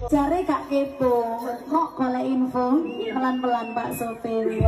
Jare gak kepo, kok golek info pelan-pelan Pak Sopir.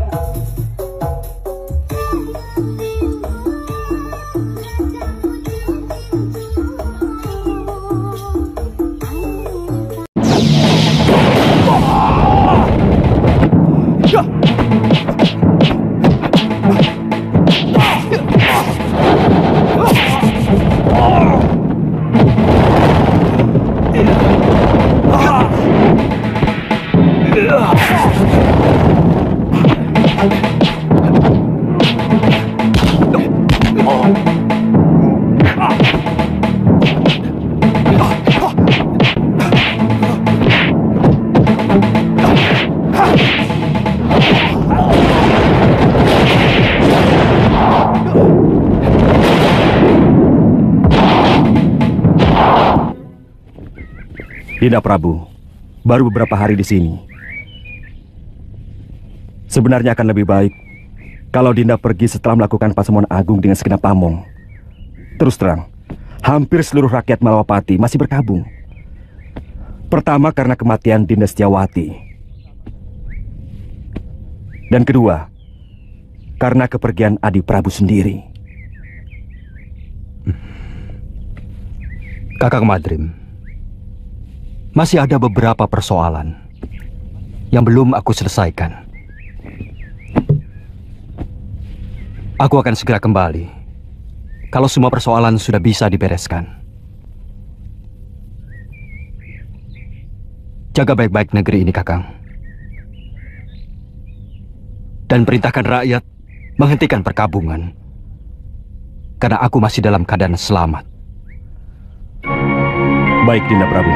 Dinda Prabu, baru beberapa hari di sini. Sebenarnya akan lebih baik kalau Dinda pergi setelah melakukan pasemuan agung dengan segenap pamong. Terus terang, hampir seluruh rakyat Malawapati masih berkabung. Pertama karena kematian Dinda Setiawati. Dan kedua, karena kepergian Adi Prabu sendiri. Kakang Madrim, masih ada beberapa persoalan yang belum aku selesaikan. Aku akan segera kembali kalau semua persoalan sudah bisa dibereskan. Jaga baik-baik negeri ini, Kakang. Dan perintahkan rakyat menghentikan perkabungan, karena aku masih dalam keadaan selamat. Baik, Dinda Prabu.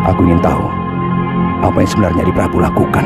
Aku ingin tahu apa yang sebenarnya Adi Prabu lakukan.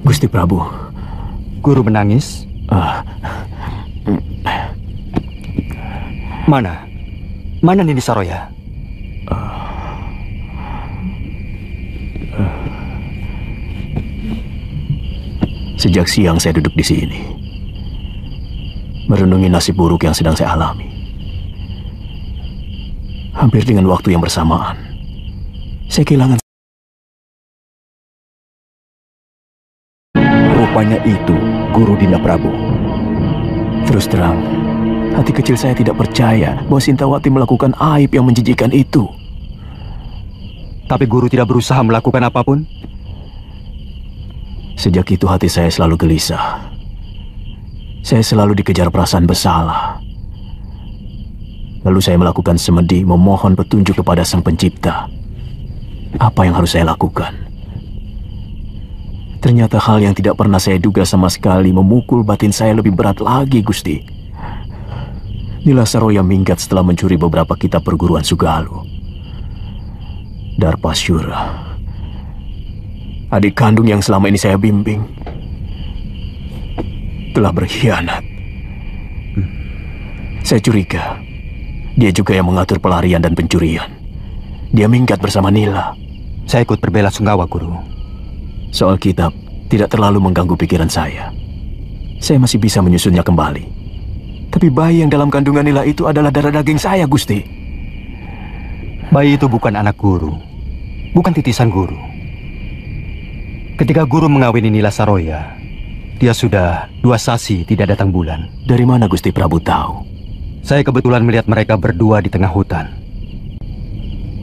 Gusti Prabu. Guru menangis? Mana? Mana Nini Saroya? Sejak siang saya duduk di sini, merenungi nasib buruk yang sedang saya alami. Hampir dengan waktu yang bersamaan, saya kehilangan. Rupanya itu Guru Dinda Prabu. Terus terang, hati kecil saya tidak percaya bahwa Sintawati melakukan aib yang menjijikan itu. Tapi Guru tidak berusaha melakukan apapun? Sejak itu hati saya selalu gelisah. Saya selalu dikejar perasaan bersalah. Lalu saya melakukan semedi memohon petunjuk kepada Sang Pencipta. Apa yang harus saya lakukan? Ternyata hal yang tidak pernah saya duga sama sekali memukul batin saya lebih berat lagi, Gusti. Nila Saroya minggat setelah mencuri beberapa kitab perguruan Sugalu. Darpasyura, adik kandung yang selama ini saya bimbing, telah berkhianat. Saya curiga Dia juga yang mengatur pelarian dan pencurian. Dia minggat bersama Nila. Saya ikut berbela sungkawa, Guru. Soal kitab tidak terlalu mengganggu pikiran saya. Saya masih bisa menyusunnya kembali. Tapi bayi yang dalam kandungan Nila itu adalah darah daging saya, Gusti. Bayi itu bukan anak Guru, bukan titisan Guru. Ketika Guru mengawini Nila Saroya, dia sudah 2 sasi tidak datang bulan. Dari mana Gusti Prabu tahu? Saya kebetulan melihat mereka berdua di tengah hutan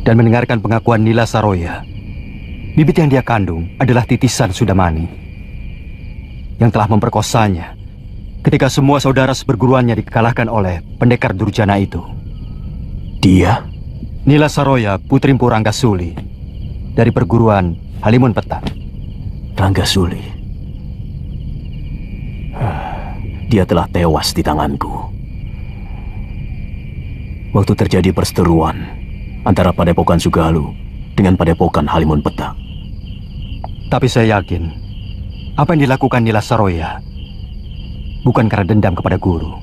dan mendengarkan pengakuan Nila Saroya. Bibit yang dia kandung adalah titisan Sudamani yang telah memperkosanya ketika semua saudara seperguruannya dikalahkan oleh pendekar Durjana itu. Dia? Nila Saroya, putri Mpu Ranggasuli dari perguruan Halimun Petak. Ranggasuli. Dia telah tewas di tanganku. Waktu terjadi perseteruan antara Padepokan Sugalu dengan Padepokan Halimun Petak. Tapi saya yakin apa yang dilakukan Nila Saroya bukan karena dendam kepada Guru,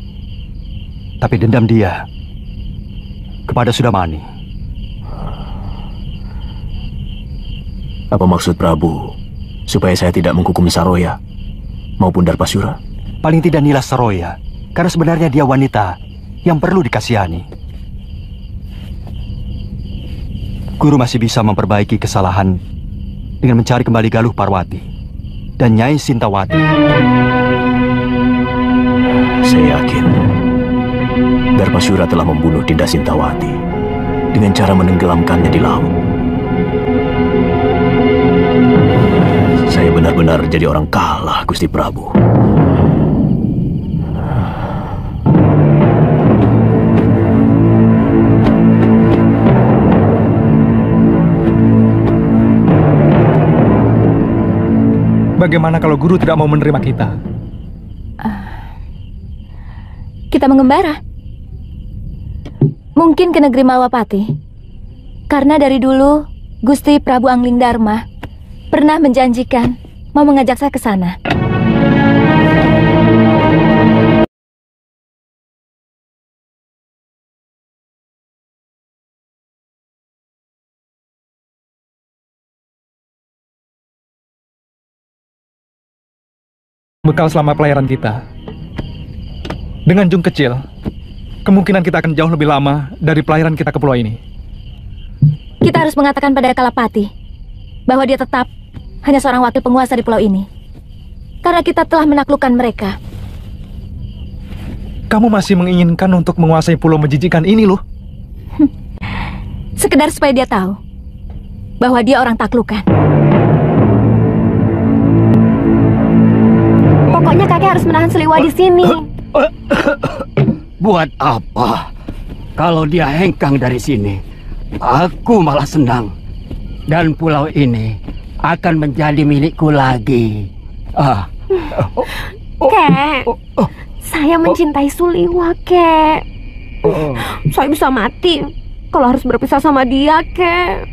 tapi dendam dia kepada Sudamani. Apa maksud Prabu? Supaya saya tidak menghukum Saroya maupun Darpasura? Paling tidak Nila Saroya, karena sebenarnya dia wanita yang perlu dikasihani. Guru masih bisa memperbaiki kesalahan dengan mencari kembali Galuh Parwati dan Nyai Sintawati. Saya yakin Darpasura telah membunuh Dinda Sintawati dengan cara menenggelamkannya di laut. Saya benar-benar jadi orang kalah, Gusti Prabu. Bagaimana kalau Guru tidak mau menerima kita? Kita mengembara. Mungkin ke negeri Malwapati. Karena dari dulu Gusti Prabu Angling Dharma pernah menjanjikan mau mengajak saya ke sana. Bekal selama pelayaran kita. Dengan jung kecil, kemungkinan kita akan jauh lebih lama dari pelayaran kita ke pulau ini. Kita harus mengatakan pada Kalapati bahwa dia tetap hanya seorang wakil penguasa di pulau ini. Karena kita telah menaklukkan mereka. Kamu masih menginginkan untuk menguasai pulau menjijikan ini, loh. Sekedar supaya dia tahu bahwa dia orang taklukan. Pokoknya kakek harus menahan Seliwa di sini. Buat apa? Kalau dia hengkang dari sini, aku malah senang. Dan pulau ini akan menjadi milikku lagi. Kek, saya mencintai Suliwa, Kek. Saya bisa mati kalau harus berpisah sama dia, Kek.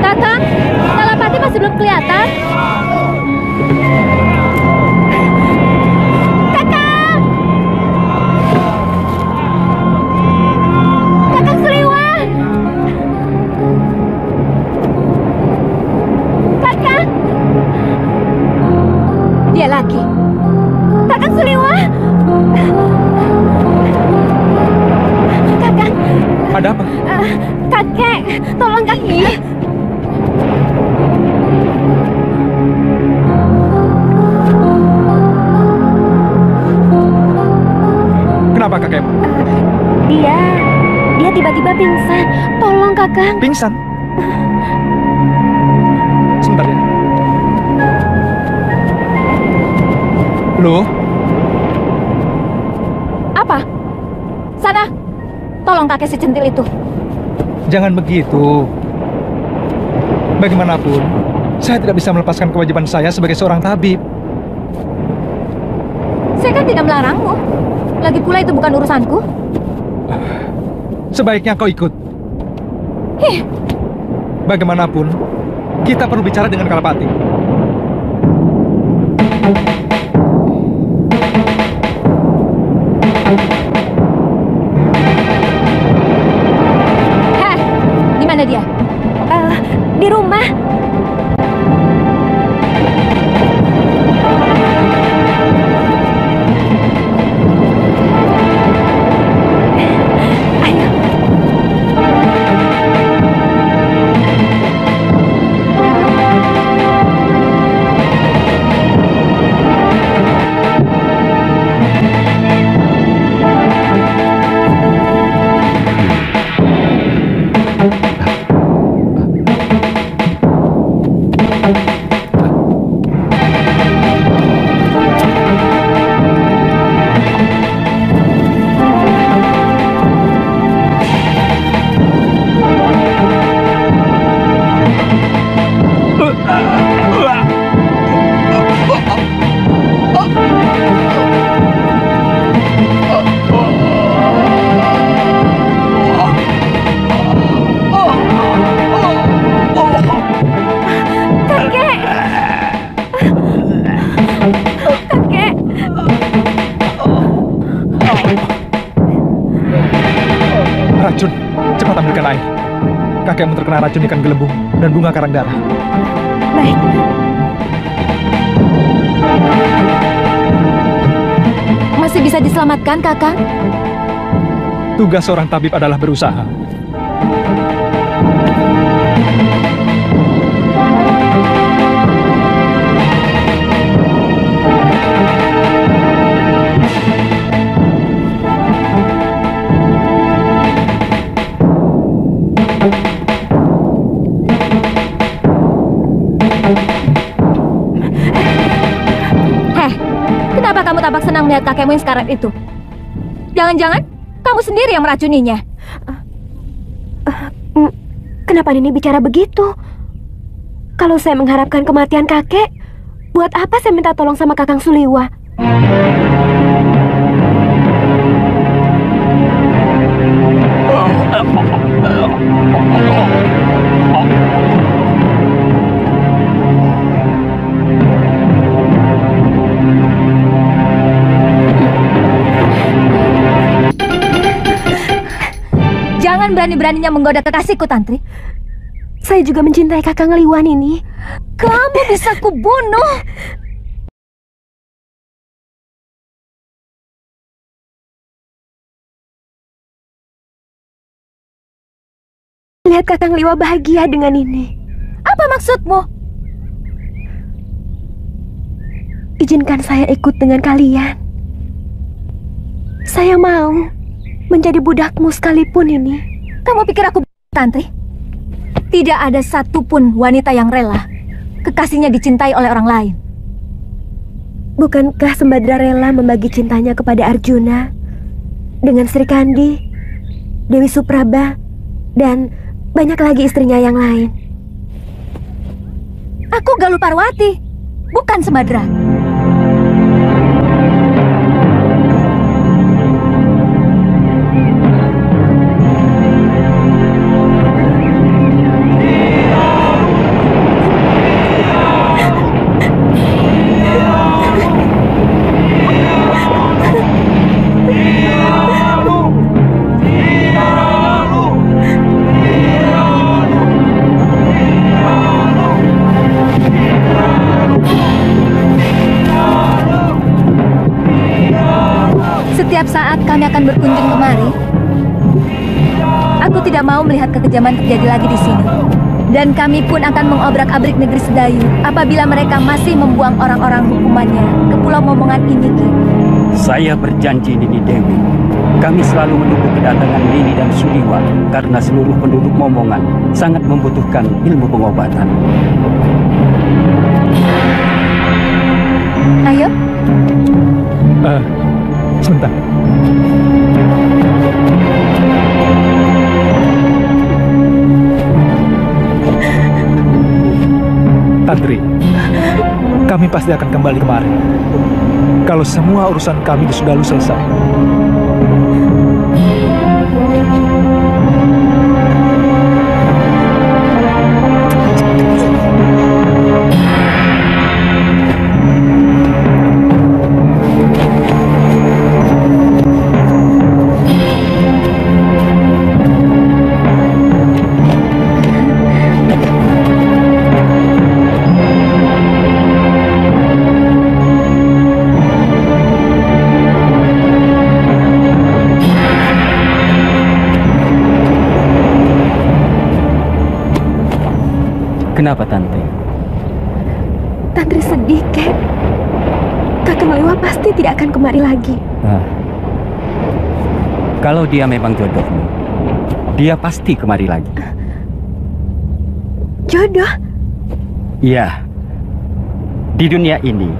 Kakak, Kalapati masih belum kelihatan. Kakak! Kakak Suliwa! Kakak! Dia lagi. Kakak Suliwa! Kakak! Ada apa? Kakek, tolong kaki. Kenapa kakek? Dia tiba-tiba pingsan. Tolong kakak. Pingsan? Sebentar ya. Loh? Apa? Sana, tolong kakek si centil itu. Jangan begitu. Bagaimanapun, Saya tidak bisa melepaskan kewajiban saya sebagai seorang tabib. Saya kan tidak melarangmu. Lagi pula itu bukan urusanku. Sebaiknya kau ikut. Bagaimanapun, kita perlu bicara dengan Kalapati. Heh, di mana dia? Di rumah. Racun, cepat ambilkan air. Kakekmu terkena racun ikan gelembung dan bunga karang darah. Baik. Masih bisa diselamatkan, Kakang? Tugas seorang tabib adalah berusaha. Kenapa kamu tampak senang melihat kakekmu yang sekarat itu? Jangan-jangan kamu sendiri yang meracuninya? Kenapa Nini bicara begitu? Kalau saya mengharapkan kematian kakek, buat apa saya minta tolong sama Kakang Suliwa? Jangan berani-beraninya menggoda kekasihku, Tantri. Saya juga mencintai Kakang Liwan ini. Kamu bisa kubunuh. Lihat Kakang Liwa bahagia dengan ini. Apa maksudmu? Izinkan saya ikut dengan kalian. Saya mau menjadi budakmu sekalipun ini. Kamu pikir aku Tantri? Tidak ada satupun wanita yang rela kekasihnya dicintai oleh orang lain. Bukankah Sembadra rela membagi cintanya kepada Arjuna dengan Sri Kandi, Dewi Supraba, dan banyak lagi istrinya yang lain? Aku Galuh Parwati, bukan Sembadra. Setiap saat kami akan berkunjung kemari, aku tidak mau melihat kekejaman terjadi lagi di sini. Dan kami pun akan mengobrak-abrik negeri Sedayu apabila mereka masih membuang orang-orang hukumannya ke Pulau Momongan ini, Ki. Saya berjanji, Nini Dewi, kami selalu menunggu kedatangan Nini dan Suliwa karena seluruh penduduk Momongan sangat membutuhkan ilmu pengobatan. Ayo. Sebentar. Tantri, kami pasti akan kembali kemari kalau semua urusan kami sudah selesai. Kenapa, Tante? Tantri sedih, Kek. Kakang Lewa pasti tidak akan kemari lagi. Kalau dia memang jodohmu, dia pasti kemari lagi. Jodoh? Iya. Di dunia ini,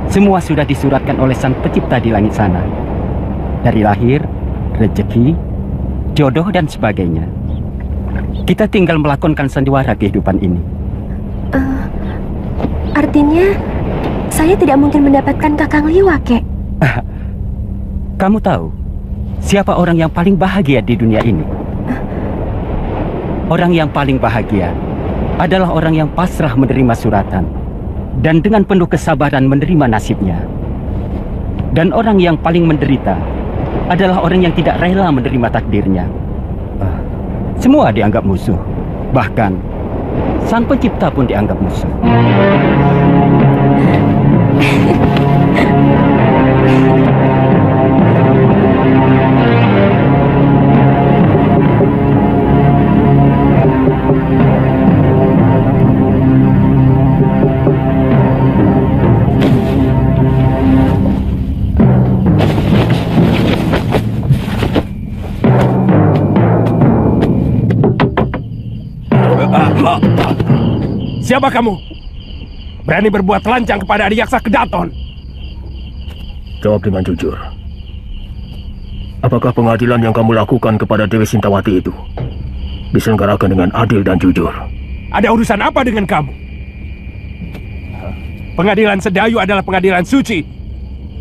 semua sudah disuratkan oleh Sang Pencipta di langit sana. Dari lahir, rezeki, jodoh, dan sebagainya. Kita tinggal melakonkan sandiwara kehidupan ini. Artinya, saya tidak mungkin mendapatkan Kakang Liwa, Kek. Kamu tahu, siapa orang yang paling bahagia di dunia ini? Orang yang paling bahagia adalah orang yang pasrah menerima suratan dan dengan penuh kesabaran menerima nasibnya. Dan orang yang paling menderita adalah orang yang tidak rela menerima takdirnya. Semua dianggap musuh. Bahkan Sang Pencipta pun dianggap musuh. Siapa kamu? Berani berbuat telanjang kepada Adiyaksa Kedaton? Jawab dengan jujur. Apakah pengadilan yang kamu lakukan kepada Dewi Sintawati itu diselenggarakan dengan adil dan jujur? Ada urusan apa dengan kamu? Pengadilan Sedayu adalah pengadilan suci,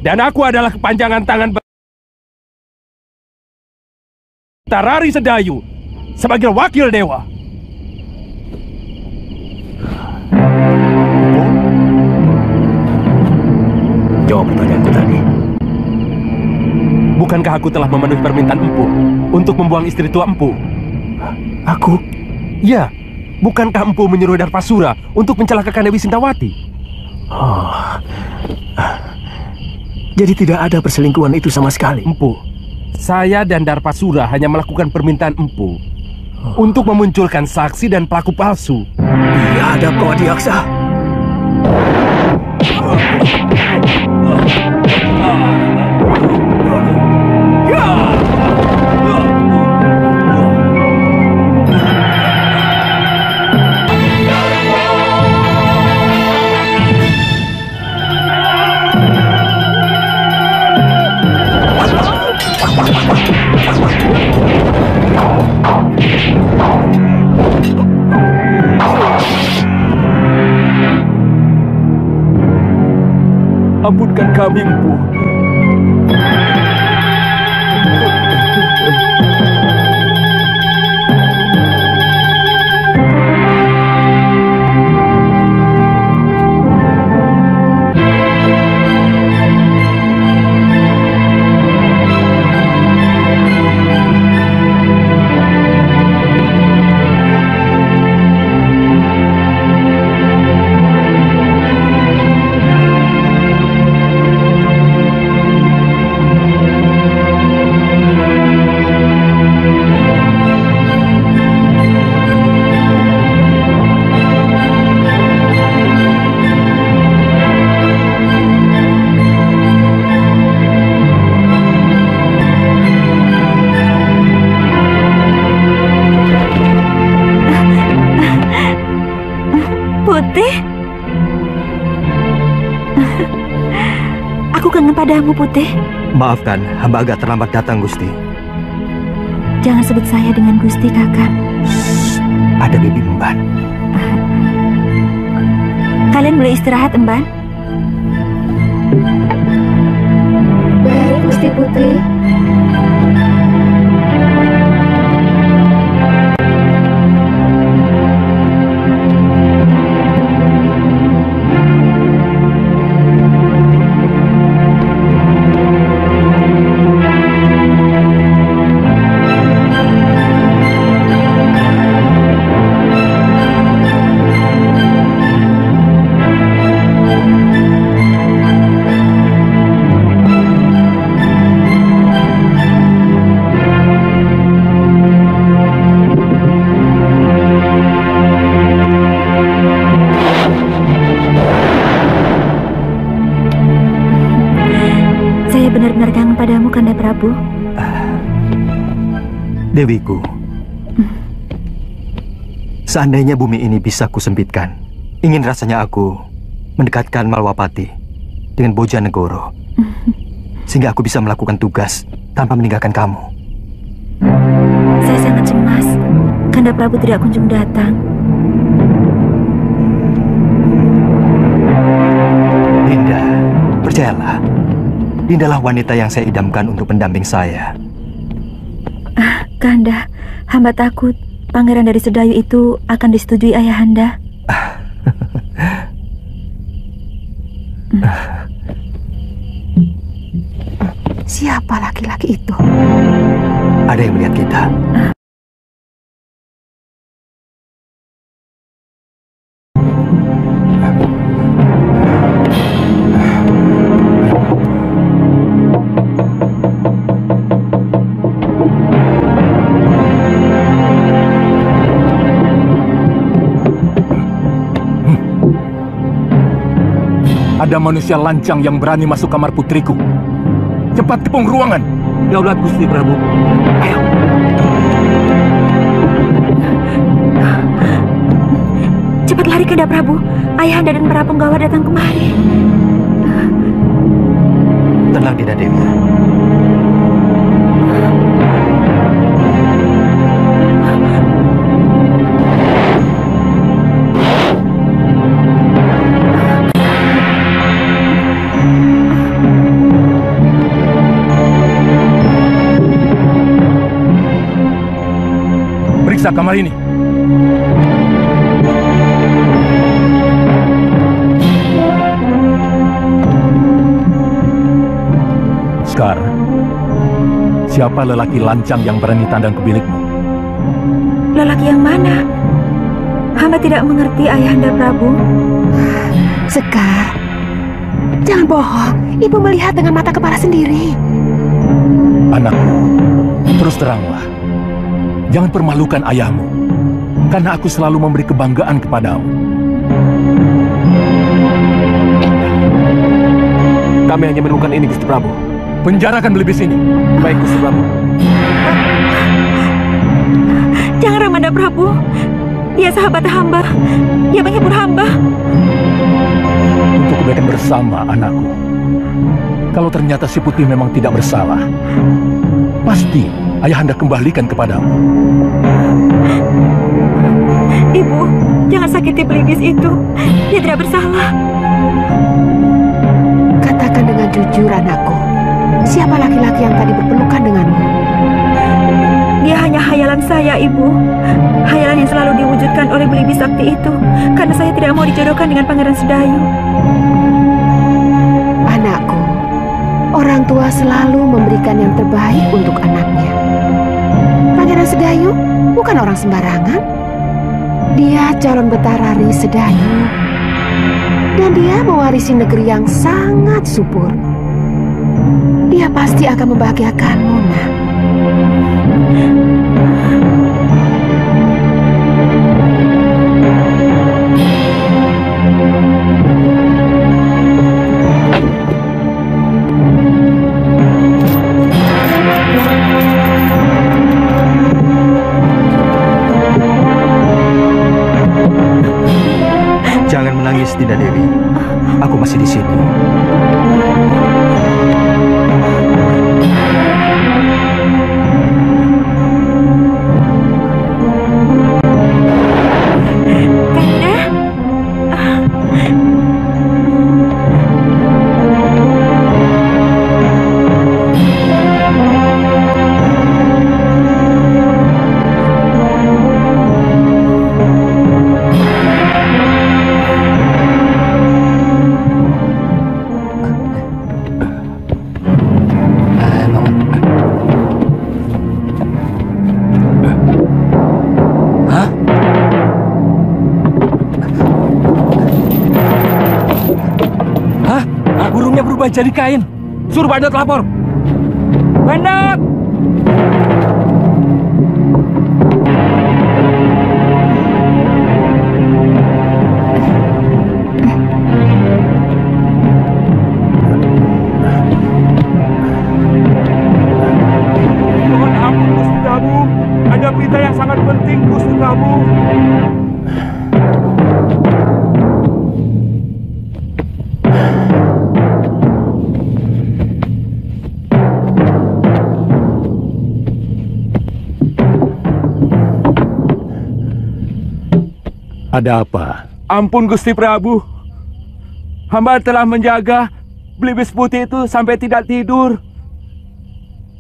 dan aku adalah kepanjangan tangan Tarari Sedayu sebagai wakil dewa. Jawab pertanyaanku tadi. Bukankah aku telah memenuhi permintaan Empu untuk membuang istri tua Empu? Aku? Ya, bukankah Empu menyuruh Darpasura untuk mencelakakan Dewi Sintawati? Jadi tidak ada perselingkuhan itu sama sekali? Empu, saya dan Darpasura hanya melakukan permintaan Empu untuk memunculkan saksi dan pelaku palsu. Biadab kau Adiyaksa. Ampunkan kami, Empu. Putih? Aku kangen padamu, Putih. Maafkan, hamba agak terlambat datang, Gusti. Jangan sebut saya dengan Gusti, Kakak. Ada Bibi Memban. Kalian boleh istirahat, Emban. Baik, Gusti Putri. Dewiku, seandainya bumi ini bisa kusempitkan, ingin rasanya aku mendekatkan Malwapati dengan Bojanegoro, sehingga aku bisa melakukan tugas tanpa meninggalkan kamu. Saya sangat cemas. Kanda Prabu tidak kunjung datang. Dinda, percayalah, Dindalah wanita yang saya idamkan untuk pendamping saya. Kanda, hamba takut pangeran dari Sedayu itu akan disetujui ayahanda. Siapa laki-laki itu? Ada yang melihat kita. Ada manusia lancang yang berani masuk kamar putriku. Cepat kepung ruangan. Daulat Gusti Prabu. Ayo. Cepat lari, Kanda Prabu. Ayahanda dan para penggawa datang kemari. Tenang, Dinda Dewi. Periksa kamar ini. Sekar, siapa lelaki lancang yang berani tandang ke bilikmu? Lelaki yang mana? Hamba tidak mengerti, Ayahanda Prabu. Sekar, jangan bohong. Ibu melihat dengan mata kepala sendiri. Anakku, terus teranglah. Jangan permalukan ayahmu, karena aku selalu memberi kebanggaan kepadamu. Kami hanya menemukan ini, Gusti Prabu. Penjarakan Belibis ini. Baik, Gusti Prabu. Jangan, Ramanda Prabu. Dia sahabat hamba. Dia menghibur hamba. Untuk kebaikan bersama, anakku. Kalau ternyata si putih memang tidak bersalah, pasti ayahanda kembalikan kepadamu. Ibu, jangan sakiti Belibis itu. Dia tidak bersalah. Katakan dengan jujur, anakku. Siapa laki-laki yang tadi berpelukan denganmu? Dia hanya hayalan saya, Ibu. Hayalan yang selalu diwujudkan oleh Belibis sakti itu. Karena saya tidak mau dijodohkan dengan Pangeran Sedayu. Anakku, orang tua selalu memberikan yang terbaik untuk anaknya. Pangeran Sedayu bukan orang sembarangan. Dia calon Betarari Sedayu. Dan dia mewarisi negeri yang sangat subur. Dia pasti akan membahagiakanmu, nak. Jangan menangis, Dinda Dewi. Aku masih di sini. jadi kain. Suruh Bandot lapor. Bandot! Mohon ampun Gusti Prabu. Ada berita yang sangat penting Gusti Prabu. Ada apa? Ampun Gusti Prabu. Hamba telah menjaga Belibis Putih itu sampai tidak tidur.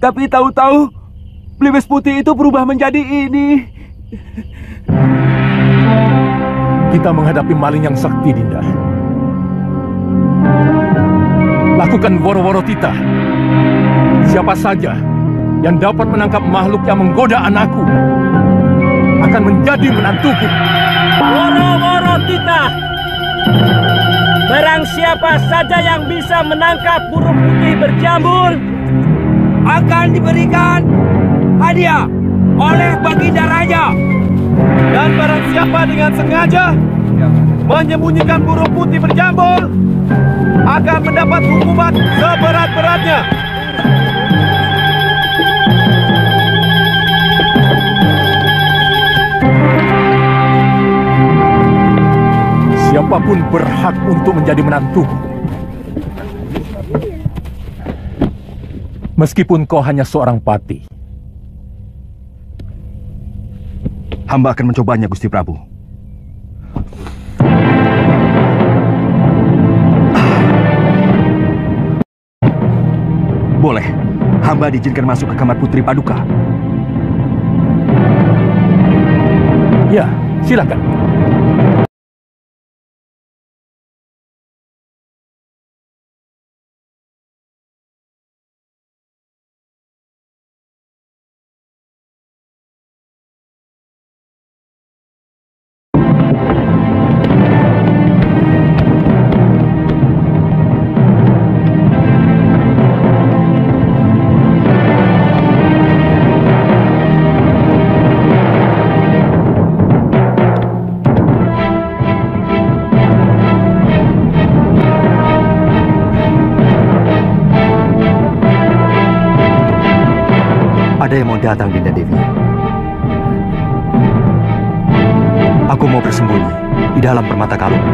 Tapi tahu-tahu Belibis Putih itu berubah menjadi ini. Kita menghadapi maling yang sakti, Dinda. Lakukan woro-woro titah. Siapa saja yang dapat menangkap makhluk yang menggoda anakku akan menjadi menantuku. Woro-woro titah. Barang siapa saja yang bisa menangkap burung putih berjambul akan diberikan hadiah oleh Baginda Raja. Dan barang siapa dengan sengaja menyembunyikan burung putih berjambul akan mendapat hukuman seberat-beratnya. Siapapun berhak untuk menjadi menantuku. Meskipun kau hanya seorang pati. Hamba akan mencobanya, Gusti Prabu. Boleh. Hamba diizinkan masuk ke kamar Putri Paduka. Ya, silakan. Ada yang mau datang, Dinda Dewi. Aku mau bersembunyi di dalam permata kalung.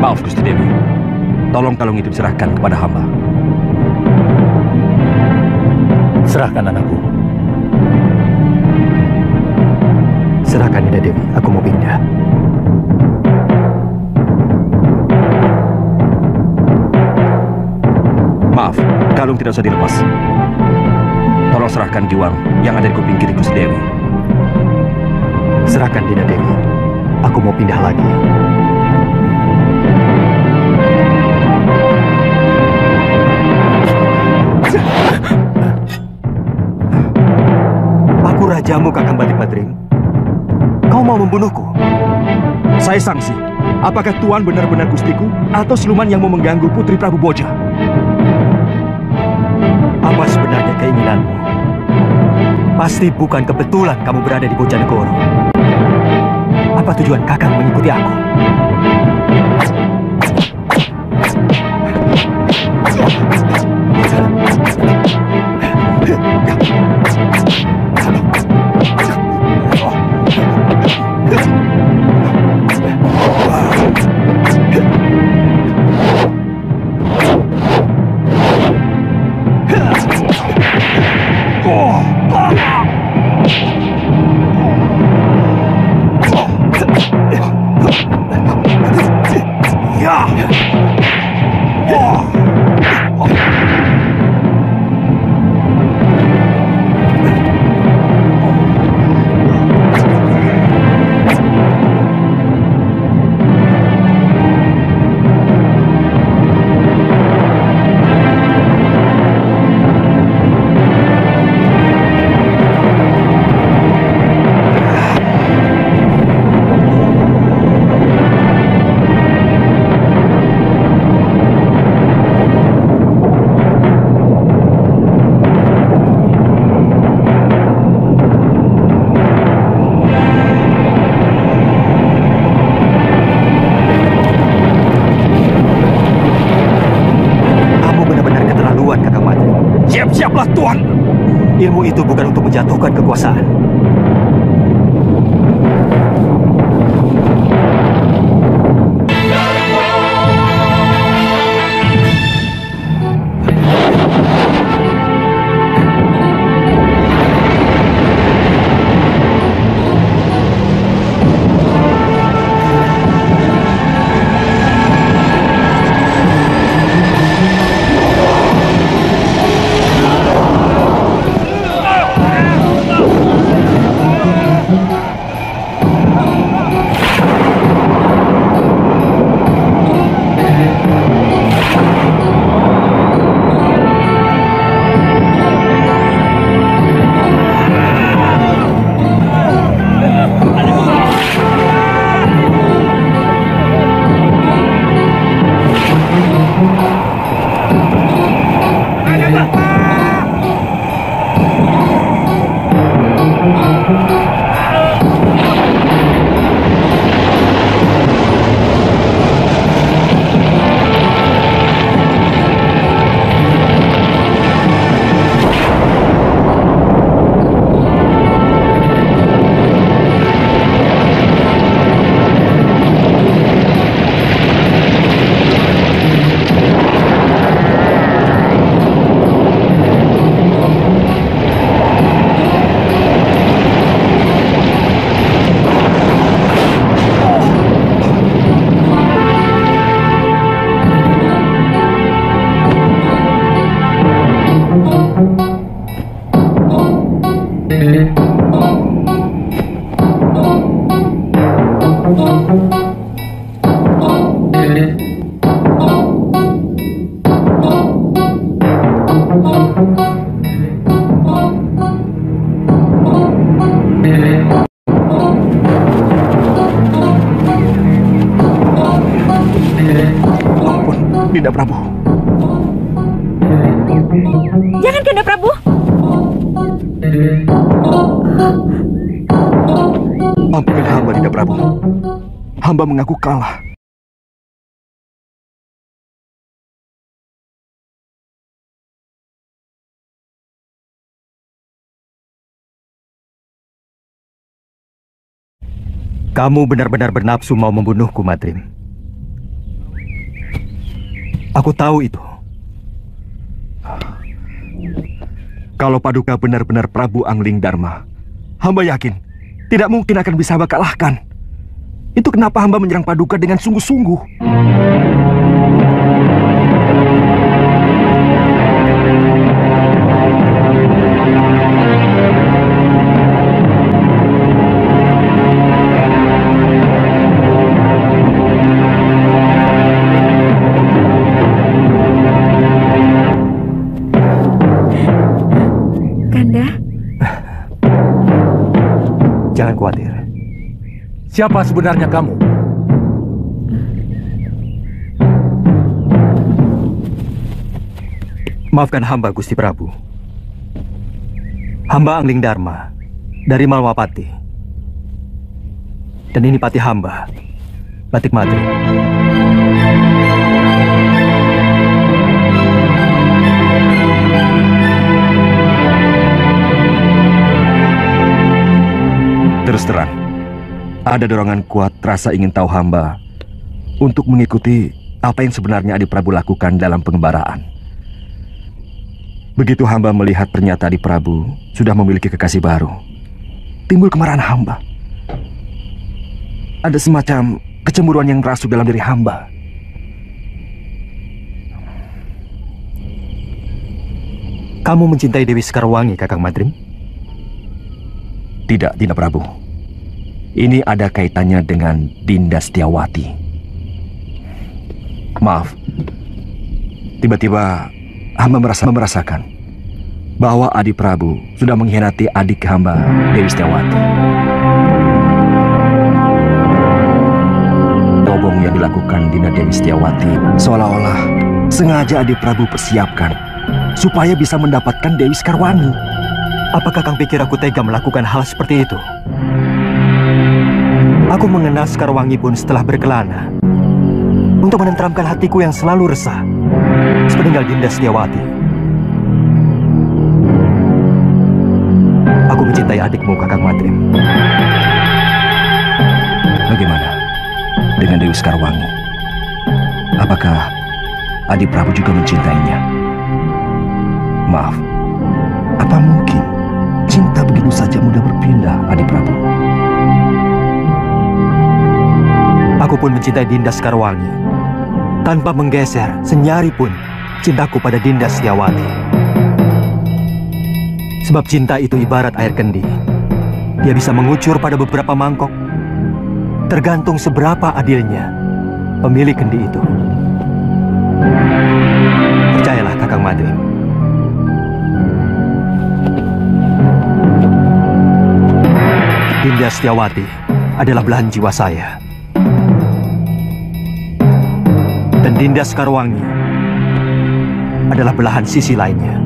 Maaf Gusti Dewi. Tolong kalung itu diserahkan kepada hamba. Serahkan anakku. Serahkan, Dinda Dewi. Aku mau pindah. Maaf, kalung tidak usah dilepas. Tolong serahkan giwang yang ada di kuping kiri Gusti Dewi. Serahkan, Dinda Dewi. Aku mau pindah lagi. Aku rajamu, Kakang Batik Badring. Kau mau membunuhku? Saya sangsi. Apakah Tuan benar-benar gustiku atau siluman yang mau mengganggu Putri Prabu Boja? Apa sebenarnya keinginanmu? Pasti bukan kebetulan kamu berada di Bojanegoro. Apa tujuan Kakang mengikuti aku? Siap-siaplah, Tuan. Ilmu itu bukan untuk menjatuhkan kekuasaan. Dinda Prabu. Jangan, Dinda Prabu. Ampunilah hamba, Dinda Prabu. Hamba mengaku kalah. Kamu benar-benar bernafsu mau membunuhku, Madrim. Aku tahu itu. Kalau Paduka benar-benar Prabu Angling Dharma, hamba yakin tidak mungkin akan bisa hamba kalahkan. Itu kenapa hamba menyerang Paduka dengan sungguh-sungguh. Jangan khawatir. Siapa sebenarnya kamu? Maafkan hamba, Gusti Prabu. Hamba Angling Dharma dari Malwapati. Dan ini pati hamba, Batik Madrim. Terus terang, ada dorongan kuat rasa ingin tahu hamba untuk mengikuti apa yang sebenarnya Adi Prabu lakukan dalam pengembaraan. Begitu hamba melihat ternyata Adi Prabu sudah memiliki kekasih baru, timbul kemarahan hamba. Ada semacam kecemburuan yang merasuk dalam diri hamba. Kamu mencintai Dewi Sekarwangi, Kakang Madrim? Tidak, Dinda Prabu. Ini ada kaitannya dengan Dinda Setiawati. Maaf, tiba-tiba hamba merasakan bahwa Adi Prabu sudah mengkhianati adik hamba, Dewi Setiawati. Bobong yang dilakukan Dinda Dewi Setiawati seolah-olah sengaja Adi Prabu persiapkan supaya bisa mendapatkan Dewi Sekarwangi. Apakah Kang pikir aku tega melakukan hal seperti itu? Aku mengenal Sekarwangi pun setelah berkelana untuk menenteramkan hatiku yang selalu resah sepeninggal Dinda Setiawati. mencintai adikmu, Kakang Madrim. Bagaimana dengan Dewi Sekarwangi? Apakah Adi Prabu juga mencintainya? Maaf, apa mungkin cinta begitu saja mudah berpindah, Adi Prabu? Aku pun mencintai Dinda Sekarwangi. Tanpa menggeser senyari pun cintaku pada Dinda Setyawati. Sebab cinta itu ibarat air kendi. Dia bisa mengucur pada beberapa mangkok. Tergantung seberapa adilnya pemilik kendi itu. Percayalah, Kakang Madrim. Dinda Setyawati adalah belahan jiwa saya. Dan Dinda Sekarwangi adalah belahan sisi lainnya.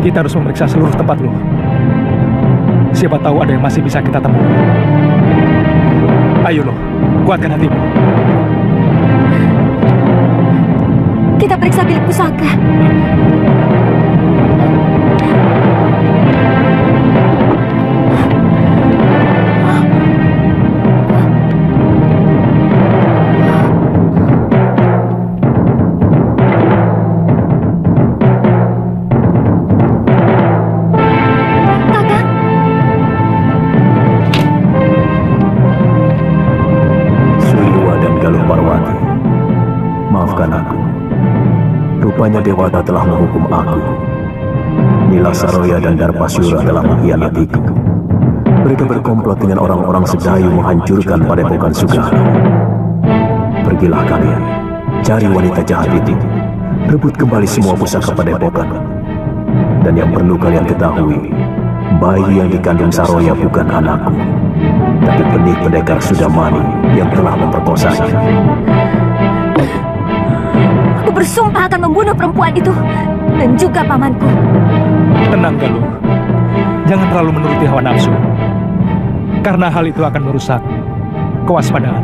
Kita harus memeriksa seluruh tempat lu. Siapa tahu ada yang masih bisa kita temui. Ayo lo, kuatkan hatimu. Kita periksa bilik pusaka. Rupanya Dewata telah menghukum aku. Nila Saroya dan Darpasyura telah mengkhianatiku. Mereka berkomplot dengan orang-orang Sedayu menghancurkan Padepokan Sugara. Pergilah kalian, cari wanita jahat itu, rebut kembali semua pusaka Padepokan. Dan yang perlu kalian ketahui, bayi yang dikandung Saroya bukan anakku, tapi benih pendekar Sudamani yang telah memperkosanya. Aku bersumpah akan membunuh perempuan itu dan juga pamanku. Tenang, Galuh. Jangan terlalu menuruti hawa nafsu. Karena hal itu akan merusak kewaspadaan.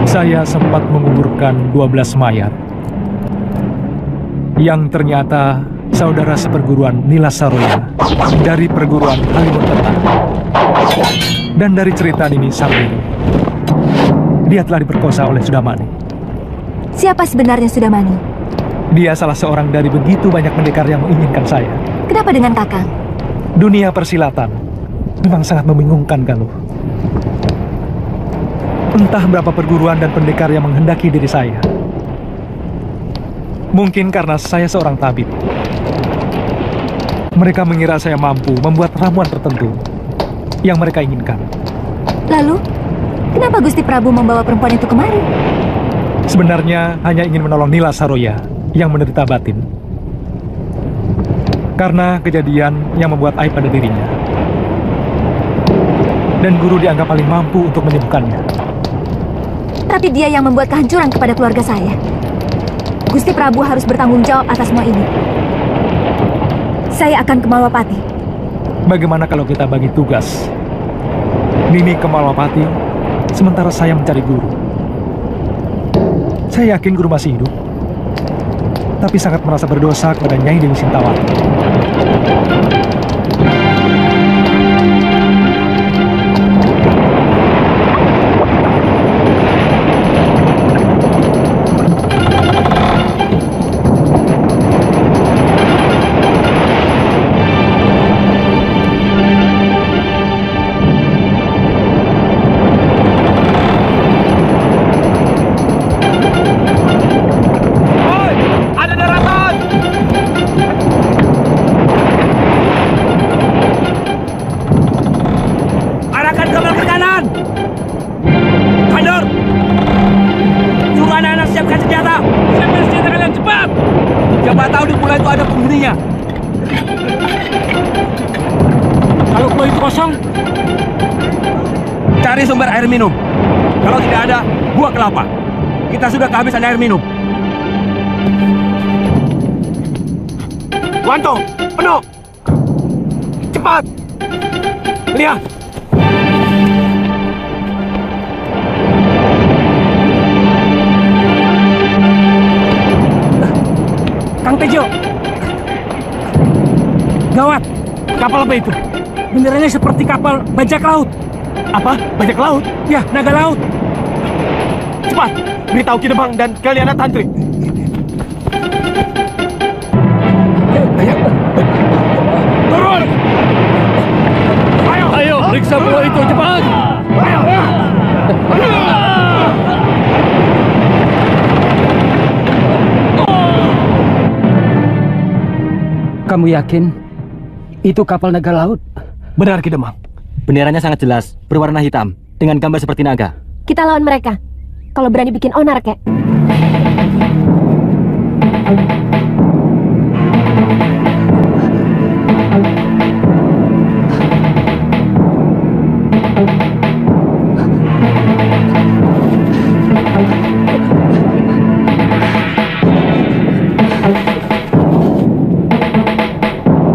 Saya sempat menguburkan 12 mayat yang ternyata saudara seperguruan Nila Saroya dari perguruan Halimuntetang. Dan dari cerita ini Sarwini, dia telah diperkosa oleh Sudamani. Siapa sebenarnya Sudamani? Dia salah seorang dari begitu banyak pendekar yang menginginkan saya. Kenapa dengan Kakang? Dunia persilatan memang sangat membingungkan, Galuh. Entah berapa perguruan dan pendekar yang menghendaki diri saya. Mungkin karena saya seorang tabib. Mereka mengira saya mampu membuat ramuan tertentu yang mereka inginkan. Lalu, kenapa Gusti Prabu membawa perempuan itu kemari? Sebenarnya hanya ingin menolong Nila Saroya yang menderita batin. karena kejadian yang membuat aib pada dirinya. Dan guru dianggap paling mampu untuk menyembuhkannya. Tapi dia yang membuat kehancuran kepada keluarga saya. Gusti Prabu harus bertanggung jawab atas semua ini. Saya akan ke Malwapati. Bagaimana kalau kita bagi tugas? Nini ke Malwapati, sementara saya mencari guru. Saya yakin guru masih hidup, tapi sangat merasa berdosa kepada Nyai Dewi Sintawati. Cari sumber air minum. Kalau tidak ada, buah kelapa. Kita sudah kehabisan air minum. Wanto, penuh. Cepat. Lihat. Kang Tejo. Gawat. Kapal apa itu? Benderanya seperti kapal bajak laut. Apa? Bajak laut? Ya, naga laut. Cepat, beritahu Ki Demang dan Kaliana Tantri. Turun! Ayo, periksa bola itu, cepat! Kamu yakin itu kapal naga laut? Benar, Ki Demang. Benderanya sangat jelas, berwarna hitam, dengan gambar seperti naga. Kita lawan mereka. Kalau berani bikin onar, kek.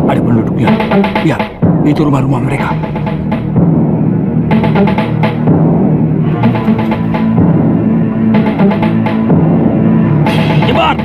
Ada penduduknya. Ya, itu rumah-rumah mereka. Cepat!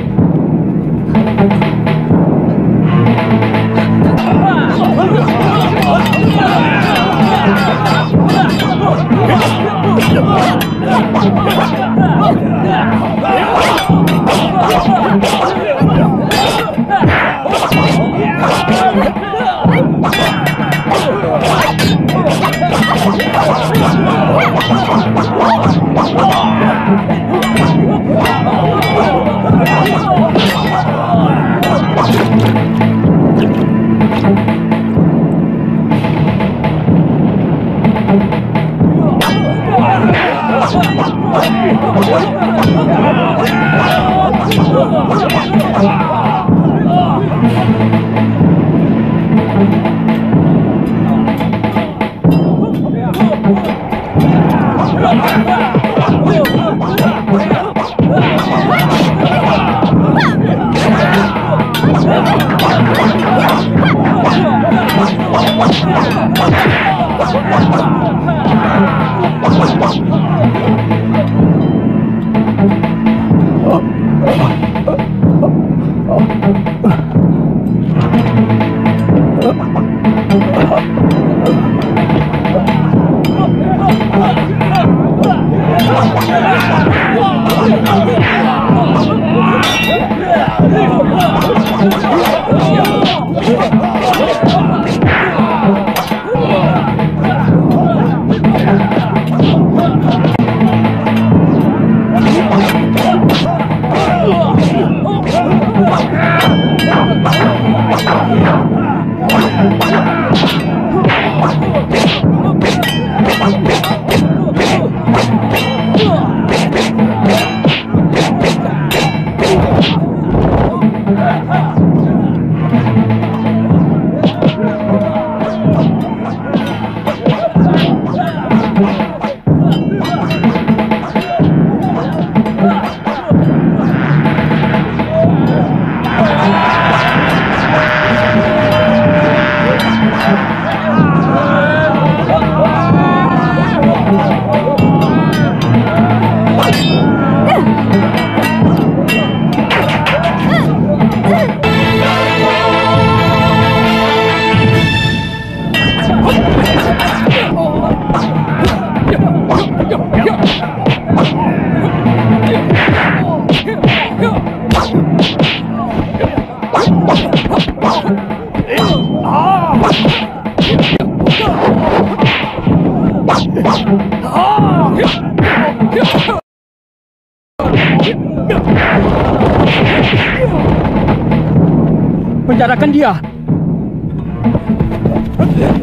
penjarakan dia.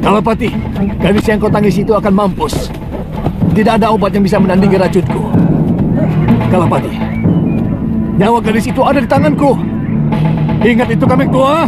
Kalapati, gadis yang kau tangis itu akan mampus. Tidak ada obat yang bisa menandingi racunku. Kalapati, nyawa gadis itu ada di tanganku. Ingat itu, kami tua.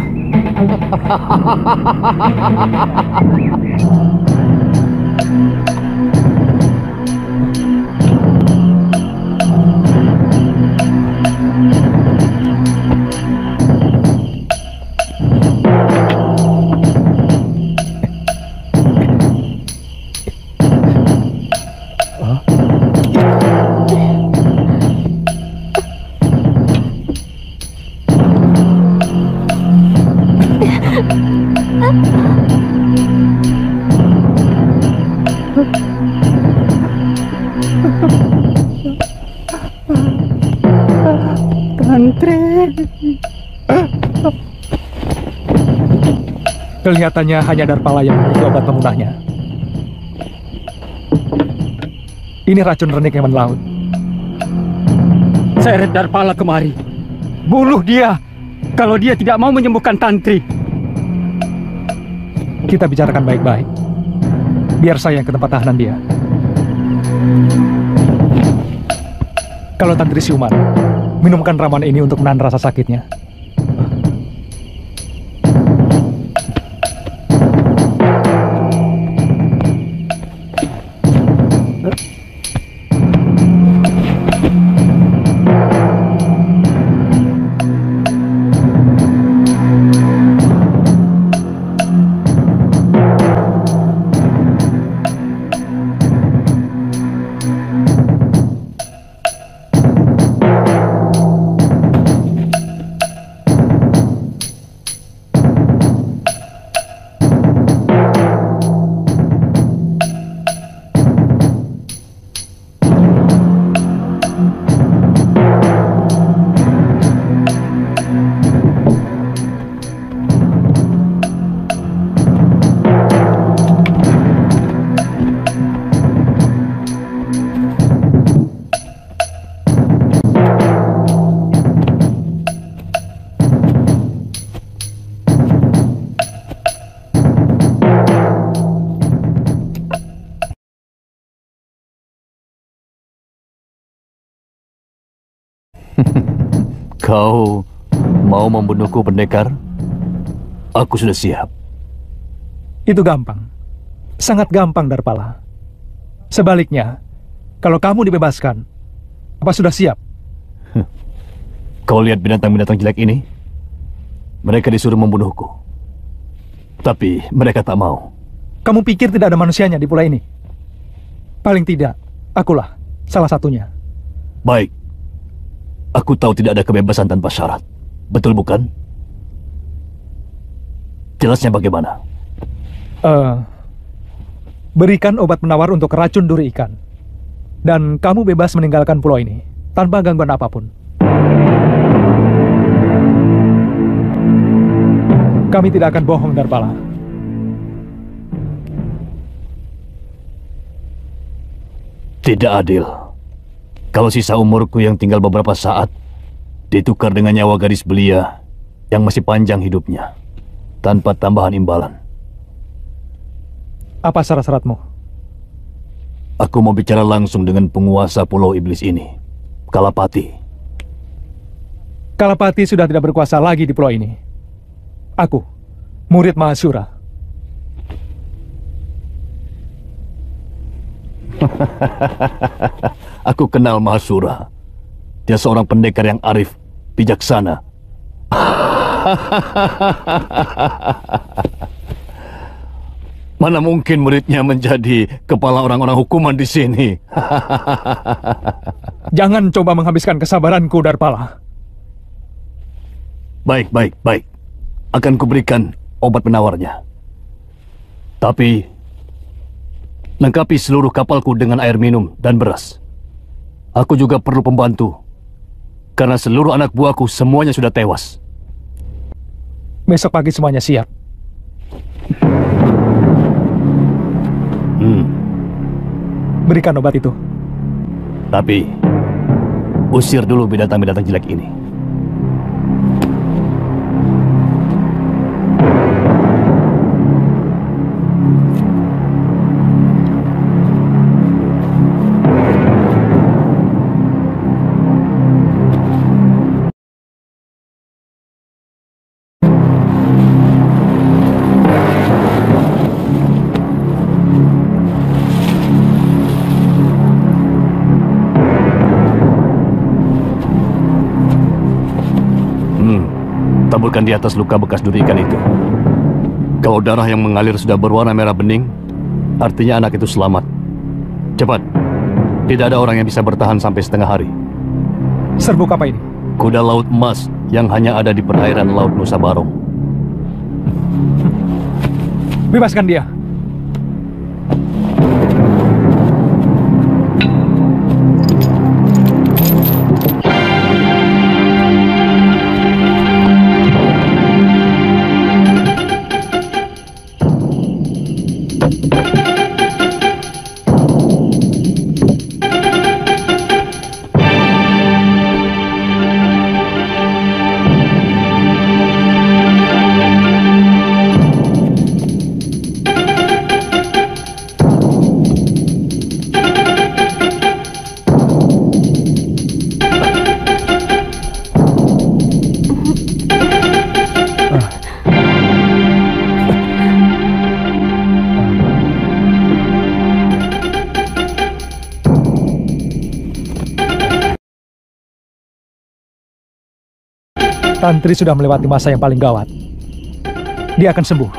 Kelihatannya hanya Darpala yang memiliki obat pemunahnya. Ini racun renik hewan laut. Seret Darpala kemari. Bunuh dia kalau dia tidak mau menyembuhkan Tantri. Kita bicarakan baik-baik. Biar saya yang ke tempat tahanan dia. Kalau Tantri siuman, minumkan ramuan ini untuk menahan rasa sakitnya. Kau mau membunuhku, pendekar? Aku sudah siap. Itu gampang. Sangat gampang, Darpala. Sebaliknya, kalau kamu dibebaskan, apa sudah siap? Kau lihat binatang-binatang jelek ini? Mereka disuruh membunuhku. Tapi mereka tak mau. Kamu pikir tidak ada manusianya di pulau ini? Paling tidak, akulah salah satunya. Baik. Aku tahu tidak ada kebebasan tanpa syarat. Betul bukan? Jelasnya bagaimana? Berikan obat penawar untuk racun duri ikan. Dan kamu bebas meninggalkan pulau ini tanpa gangguan apapun. Kami tidak akan bohong, Darpala. Tidak adil. Kalau sisa umurku yang tinggal beberapa saat ditukar dengan nyawa gadis belia yang masih panjang hidupnya tanpa tambahan imbalan. Apa syarat-syaratmu? Aku mau bicara langsung dengan penguasa Pulau Iblis ini, Kalapati. Kalapati sudah tidak berkuasa lagi di pulau ini. Aku, murid Mahasura. Aku kenal Mahasura. Dia seorang pendekar yang arif, bijaksana. Mana mungkin muridnya menjadi kepala orang-orang hukuman di sini? Jangan coba menghabiskan kesabaranku, Darpala. Baik. Akan kuberikan obat penawarnya. Tapi lengkapi seluruh kapalku dengan air minum dan beras. Aku juga perlu pembantu, karena seluruh anak buahku semuanya sudah tewas. Besok pagi semuanya siap. Berikan obat itu. Tapi usir dulu binatang-binatang jelek ini. taburkan di atas luka bekas durikan itu. Kalau darah yang mengalir sudah berwarna merah bening, artinya anak itu selamat. Cepat. Tidak ada orang yang bisa bertahan sampai setengah hari. Serbuk apa ini? Kuda laut emas yang hanya ada di perairan Laut Nusa Barong. Bebaskan dia. Tantri sudah melewati masa yang paling gawat. Dia akan sembuh.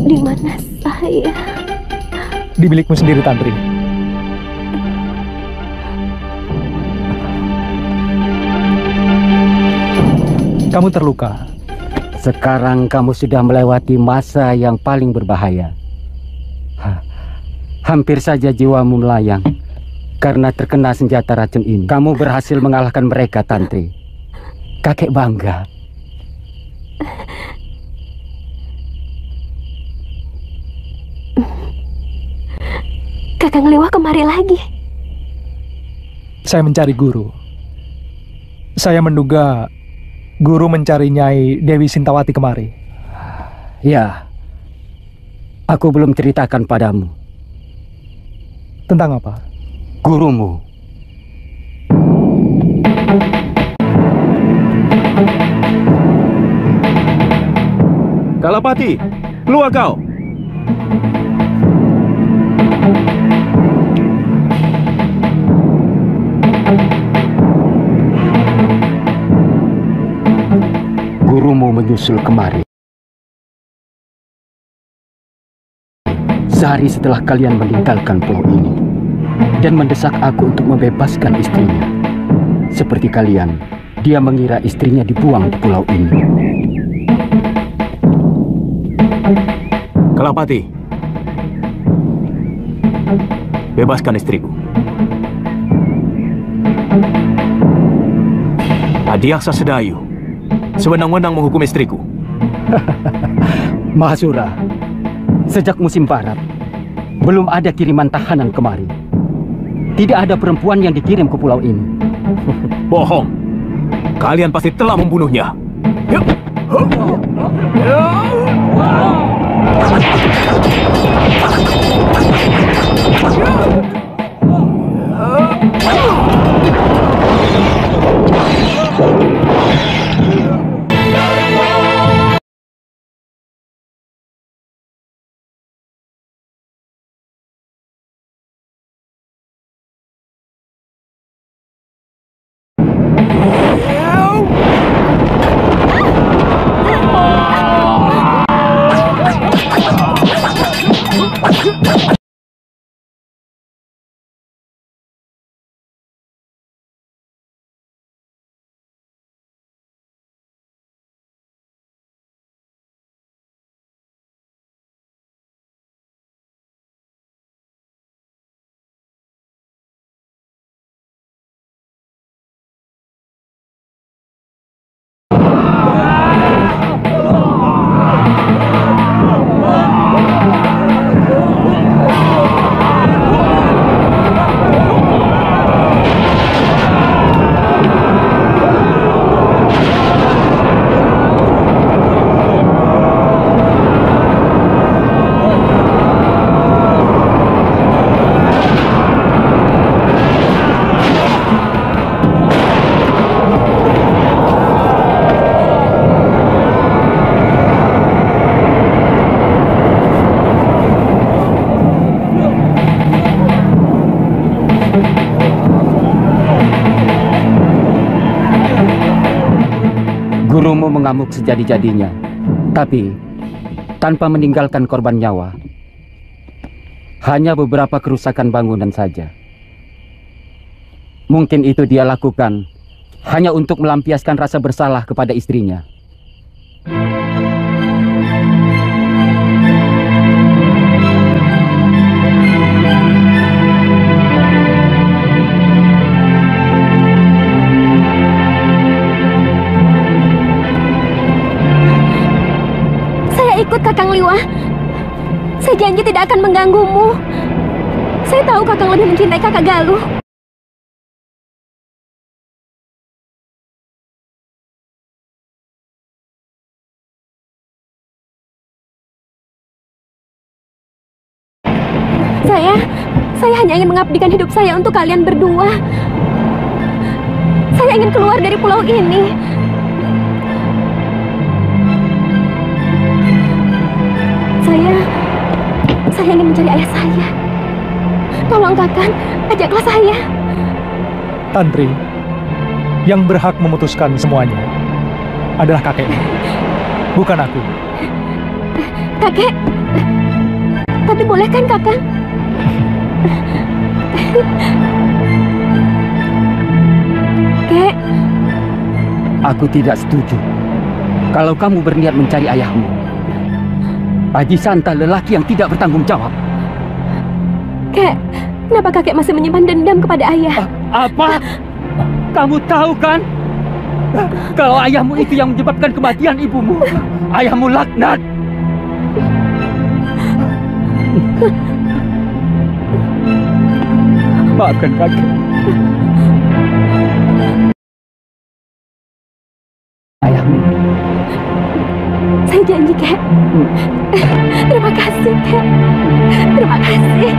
Di mana saya? Di milikmu sendiri, Tantri. Kamu terluka. Sekarang kamu sudah melewati masa yang paling berbahaya. Hampir saja jiwamu melayang karena terkena senjata racun ini. Kamu berhasil mengalahkan mereka, Tantri. Kakek bangga. Kakang Lewa kemari lagi. Saya mencari guru. Saya menduga guru mencari Nyai Dewi Sintawati kemari. Ya, aku belum ceritakan padamu. Tentang apa? Gurumu. Kalapati, keluar kau. Gurumu menyusul kemari. Sehari setelah kalian meninggalkan pulau ini dan mendesak aku untuk membebaskan istrinya. Seperti kalian, dia mengira istrinya dibuang di pulau ini. Kalapati, bebaskan istriku. Adiaksa Sedayu sewenang-wenang menghukum istriku. Mahasura, sejak musim barat, belum ada kiriman tahanan kemari. Tidak ada perempuan yang dikirim ke pulau ini. Bohong. Kalian pasti telah membunuhnya. mengamuk sejadi-jadinya, tapi tanpa meninggalkan korban nyawa. Hanya beberapa kerusakan bangunan saja. Mungkin itu dia lakukan hanya untuk melampiaskan rasa bersalah kepada istrinya. Ikut Kakang Liwa. Saya janji tidak akan mengganggumu. Saya tahu Kakang lebih mencintai Kakak Galuh. Saya hanya ingin mengabdikan hidup saya untuk kalian berdua. Saya ingin keluar dari pulau ini. Saya ingin mencari ayah saya. Tolong Kakang, ajaklah saya. Tantri, yang berhak memutuskan semuanya adalah kakeknya, bukan aku. Kakek, tapi boleh kan Kakang? Kek, aku tidak setuju kalau kamu berniat mencari ayahmu. Aji Santa lelaki yang tidak bertanggung jawab. Kek, kenapa kakek masih menyimpan dendam kepada ayah? Apa? Kamu tahu kan? Kalau ayahmu itu yang menyebabkan kematian ibumu. Ayahmu laknat. Maafkan kakek. Ayahmu. Saya janji, Kek. Terima kasih, Kek. Terima kasih.